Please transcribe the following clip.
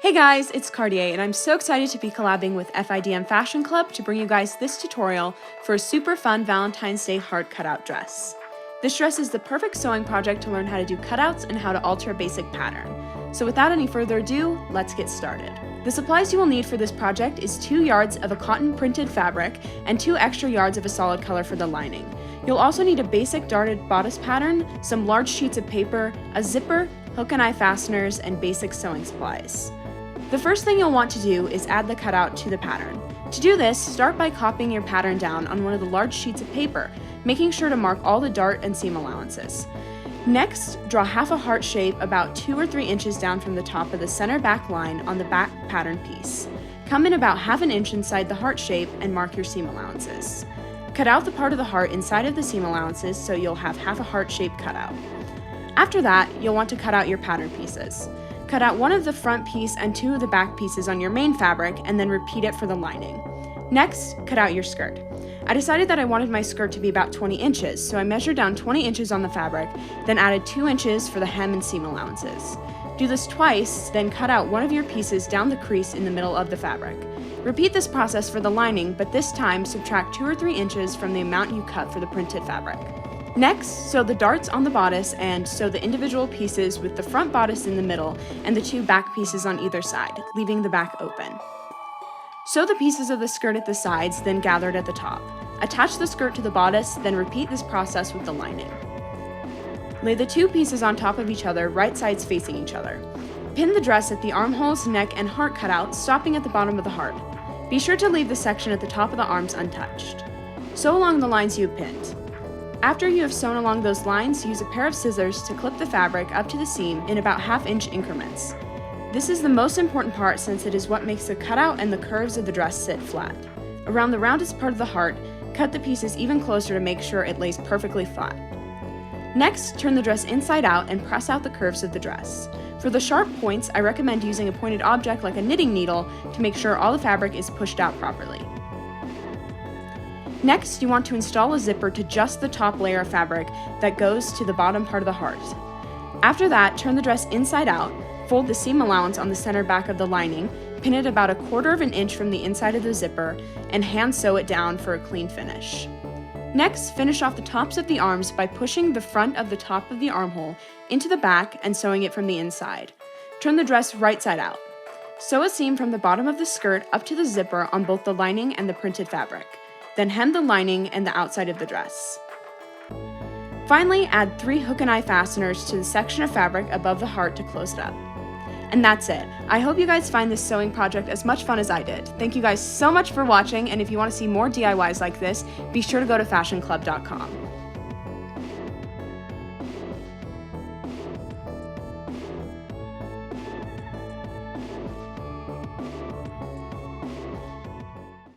Hey guys, it's Cartier, and I'm so excited to be collabing with FIDM Fashion Club to bring you guys this tutorial for a super fun Valentine's Day heart cutout dress. This dress is the perfect sewing project to learn how to do cutouts and how to alter a basic pattern. So without any further ado, let's get started. The supplies you will need for this project is 2 yards of a cotton printed fabric and 2 extra yards of a solid color for the lining. You'll also need a basic darted bodice pattern, some large sheets of paper, a zipper, hook and eye fasteners, and basic sewing supplies. The first thing you'll want to do is add the cutout to the pattern. To do this, start by copying your pattern down on one of the large sheets of paper, making sure to mark all the dart and seam allowances. Next, draw half a heart shape about 2 or 3 inches down from the top of the center back line on the back pattern piece. Come in about ½ an inch inside the heart shape and mark your seam allowances. Cut out the part of the heart inside of the seam allowances so you'll have half a heart shape cut out. After that, you'll want to cut out your pattern pieces. Cut out one of the front piece and 2 of the back pieces on your main fabric and then repeat it for the lining. Next, cut out your skirt. I decided that I wanted my skirt to be about 20 inches, so I measured down 20 inches on the fabric, then added 2 inches for the hem and seam allowances. Do this twice, then cut out one of your pieces down the crease in the middle of the fabric. Repeat this process for the lining, but this time subtract 2 or 3 inches from the amount you cut for the printed fabric. Next, sew the darts on the bodice and sew the individual pieces with the front bodice in the middle and the 2 back pieces on either side, leaving the back open. Sew the pieces of the skirt at the sides, then gathered at the top. Attach the skirt to the bodice, then repeat this process with the lining. Lay the 2 pieces on top of each other, right sides facing each other. Pin the dress at the armholes, neck, and heart cutouts, stopping at the bottom of the heart. Be sure to leave the section at the top of the arms untouched. Sew along the lines you have pinned. After you have sewn along those lines, use a pair of scissors to clip the fabric up to the seam in about ½ inch increments. This is the most important part since it is what makes the cutout and the curves of the dress sit flat. Around the roundest part of the heart, cut the pieces even closer to make sure it lays perfectly flat. Next, turn the dress inside out and press out the curves of the dress. For the sharp points, I recommend using a pointed object like a knitting needle to make sure all the fabric is pushed out properly. Next, you want to install a zipper to just the top layer of fabric that goes to the bottom part of the heart. After that, turn the dress inside out, fold the seam allowance on the center back of the lining, pin it about 1/4 inch from the inside of the zipper, and hand sew it down for a clean finish. Next, finish off the tops of the arms by pushing the front of the top of the armhole into the back and sewing it from the inside. Turn the dress right side out. Sew a seam from the bottom of the skirt up to the zipper on both the lining and the printed fabric. Then hem the lining and the outside of the dress. Finally, add 3 hook and eye fasteners to the section of fabric above the heart to close it up. And that's it. I hope you guys find this sewing project as much fun as I did. Thank you guys so much for watching, and if you want to see more DIYs like this, be sure to go to fashionclub.com.